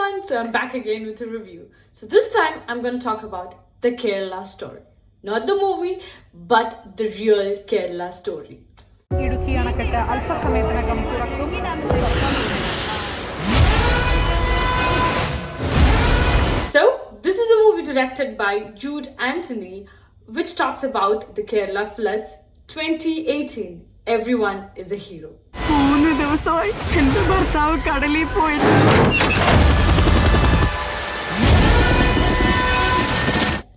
everyone, so I'm back again with a review. So this time I'm going to talk about the Kerala story. Not the movie, but the real Kerala story. So this is a movie directed by Jude Anthony, which talks about the Kerala floods 2018. Everyone is a hero.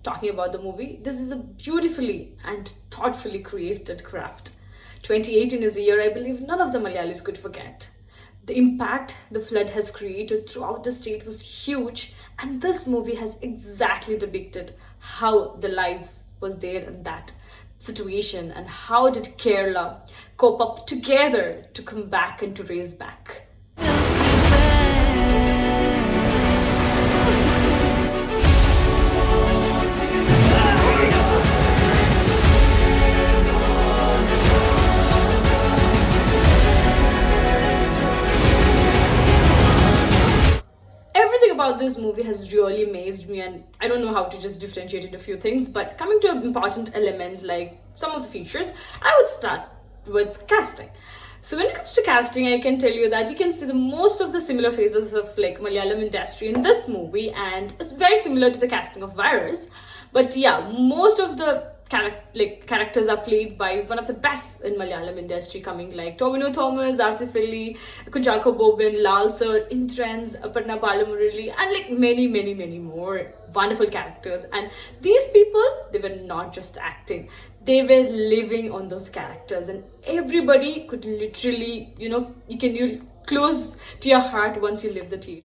Talking about the movie, this is a beautifully and thoughtfully created craft. 2018 is a year I believe none of the Malayalis could forget. The impact the flood has created throughout the state was huge, and this movie has exactly depicted how the lives was there in that situation and how did Kerala cope up together to come back and to raise back. Everything about this movie has really amazed me, and I don't know how to just differentiate into a few things, but coming to important elements like some of the features, I would start with casting. So when it comes to casting, I can tell you that you can see the most of the similar phases of like Malayalam industry in this movie, and it's very similar to the casting of Virus. But yeah, most of the characters are played by one of the best in Malayalam industry, coming like Tobino Thomas, Asif Ali, Kunjako Bobin, Lal Sir, Intrens, Aparna Balamurali, and like many more wonderful characters. And these people, they were not just acting, they were living on those characters, and everybody could literally, you close to your heart once you live the TV.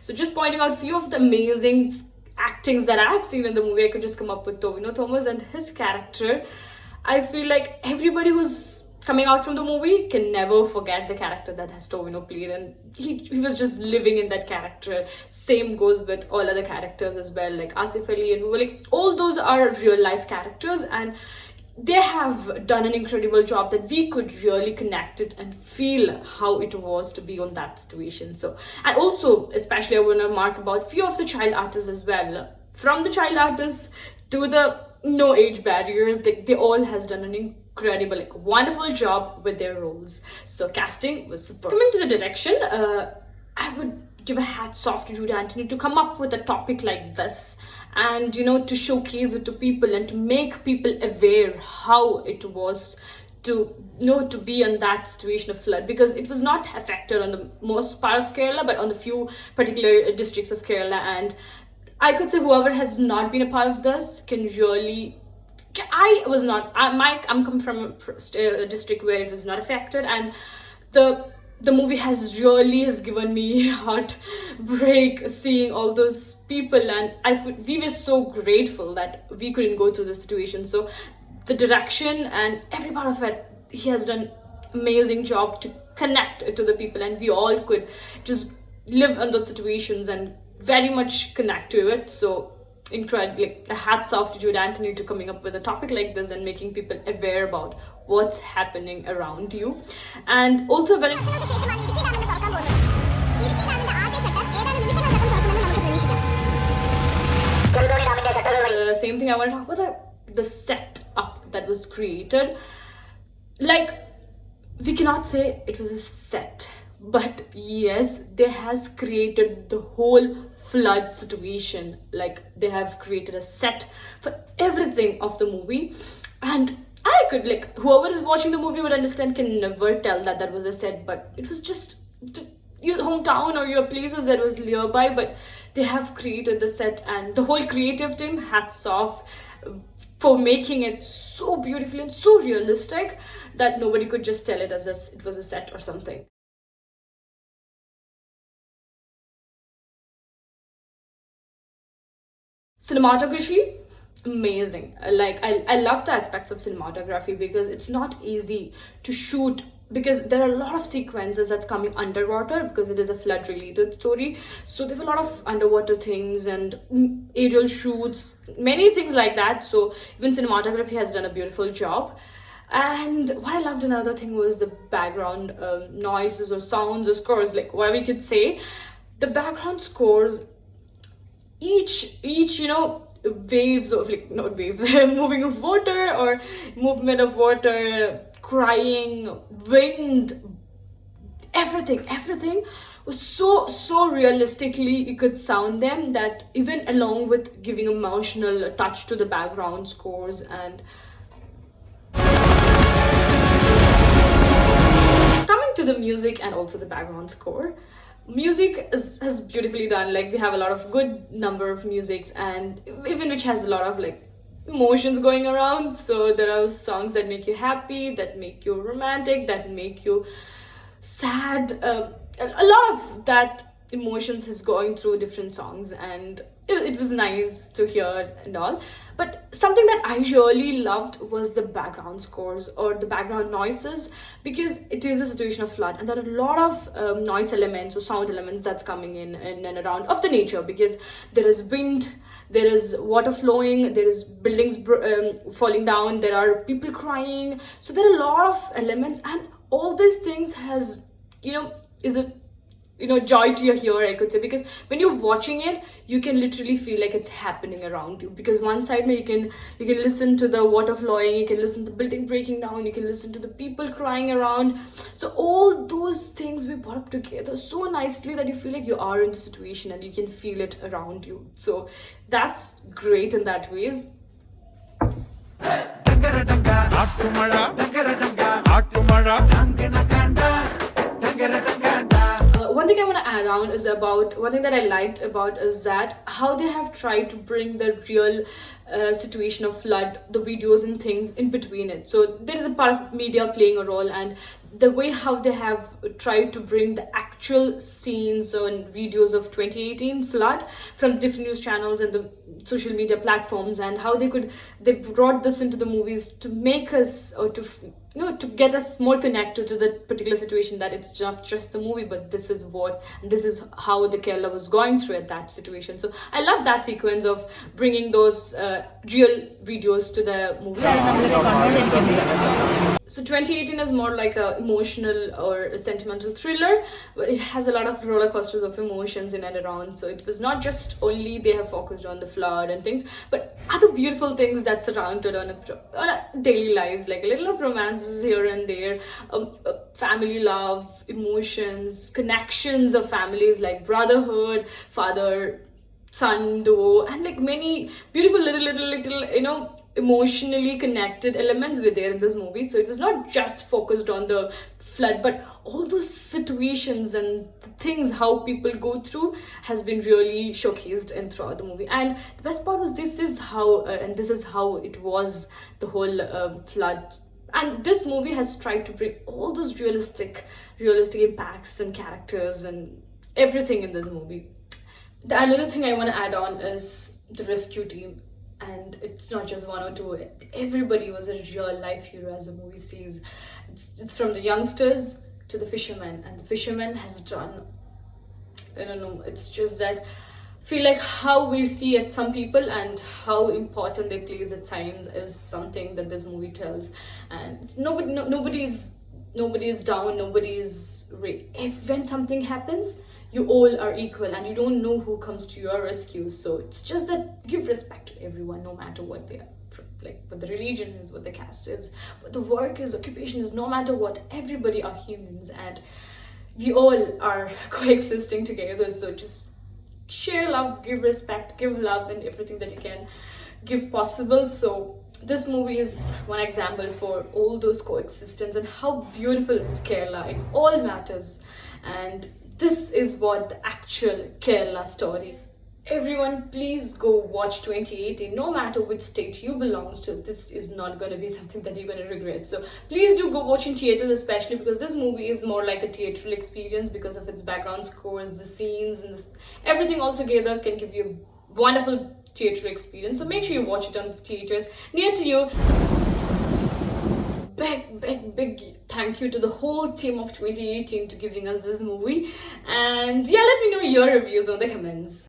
So just pointing out a few of the amazing actings that I've seen in the movie, I could just come up with Tobino Thomas and his character. I feel like everybody who's coming out from the movie can never forget the character that has Tobino played, and he was just living in that character. Same goes with all other characters as well, like Asif Ali and like all those are real life characters, and they have done an incredible job that we could really connect it and feel how it was to be on that situation. So, and also especially I want to mark about few of the child artists as well, from the child artists to the no age barriers, they all has done an incredible, like wonderful job with their roles. So casting was super. Coming to the direction, I would give a hats off to Jude Anthony to come up with a topic like this, and to showcase it to people and to make people aware how it was to to be in that situation of flood, because it was not affected on the most part of Kerala but on the few particular districts of Kerala. And I could say whoever has not been a part of this can really, I'm coming from a district where it was not affected, and the movie has given me heartbreak seeing all those people, and we were so grateful that we couldn't go through the situation. So the direction and every part of it, he has done amazing job to connect to the people, and we all could just live in those situations and very much connect to it. So incredible, like hats off to Jude Anthony to coming up with a topic like this and making people aware about what's happening around you. And also very same thing I want to talk about, the setup that was created. Like, we cannot say it was a set, but yes, they has created the whole flood situation. Like, they have created a set for everything of the movie, and I could, like, whoever is watching the movie would understand, can never tell that that was a set, but it was just your hometown or your places that was nearby. But they have created the set, and the whole creative team, hats off for making it so beautifully and so realistic that nobody could just tell it as it was a set or something. Cinematography, amazing. Like, I love the aspects of cinematography because it's not easy to shoot, because there are a lot of sequences that's coming underwater because it is a flood related story. So there were a lot of underwater things and aerial shoots, many things like that. So even cinematography has done a beautiful job. And what I loved another thing was the background noises or sounds or scores, like whatever you could say. The background scores, each waves of, like, not waves, moving of water or movement of water, crying, wind, everything was so realistically you could sound them, that even along with giving emotional touch to the background scores. And coming to the music and also the background score, music is beautifully done. Like, we have a lot of good number of musics, and even which has a lot of like emotions going around. So there are songs that make you happy, that make you romantic, that make you sad. A lot of that emotions is going through different songs, and it was nice to hear and all. But something that I really loved was the background scores or the background noises, because it is a situation of flood, and there are a lot of noise elements or sound elements that's coming in and around of the nature, because there is wind, there is water flowing, there is buildings falling down, there are people crying. So there are a lot of elements, and all these things has, is a joy to your ear, I could say, because when you're watching it, you can literally feel like it's happening around you. Because one side you can listen to the water flowing, you can listen to the building breaking down, you can listen to the people crying around. So all those things we brought up together so nicely that you feel like you are in the situation and you can feel it around you. So that's great in that ways. One thing I want to add on is about one thing that I liked about is that how they have tried to bring the real situation of flood, the videos and things in between it. So there is a part of media playing a role, and the way how they have tried to bring the actual scenes and videos of 2018 flood from different news channels and the social media platforms, and how they brought this into the movies to make us, or to get us more connected to the particular situation, that it's not just the movie, but this is how the Kerala was going through at that situation. So I love that sequence of bringing those real videos to the movie. So 2018 is more like a emotional or a sentimental thriller, but it has a lot of roller coasters of emotions in and around. So it was not just only they have focused on the flood and things, but other beautiful things that surrounded on a daily lives, like a little of romances here and there, family love, emotions, connections of families, like brotherhood, father son duo, and like many beautiful little emotionally connected elements were there in this movie. So it was not just focused on the flood, but all those situations and the things how people go through has been really showcased and throughout the movie. And the best part was this is how it was, the whole flood. And this movie has tried to bring all those realistic impacts and characters and everything in this movie. The another thing I want to add on is the rescue team. And it's not just one or two, everybody was a real life hero, as the movie says. It's from the youngsters to the fishermen, and the fisherman has done, I don't know, it's just that feel like how we see at some people and how important they plays at times is something that this movie tells. And nobody's down, if when something happens, you all are equal, and you don't know who comes to your rescue. So it's just that give respect to everyone, no matter what they are, like what the religion is, what the caste is, what the work is, occupation is, no matter what, everybody are humans, and we all are coexisting together. So just share love, give respect, give love, and everything that you can give possible. So this movie is one example for all those coexistence and how beautiful is Kerala in all matters. And this is what the actual Kerala story is. Everyone, please go watch 2018. No matter which state you belongs to, this is not going to be something that you're going to regret. So please do go watch in theaters, especially because this movie is more like a theatrical experience because of its background scores, the scenes, and everything all together can give you a wonderful theatrical experience. So make sure you watch it on theaters near to you. Big thank you to the whole team of 2018 to giving us this movie. And yeah, let me know your reviews on the comments.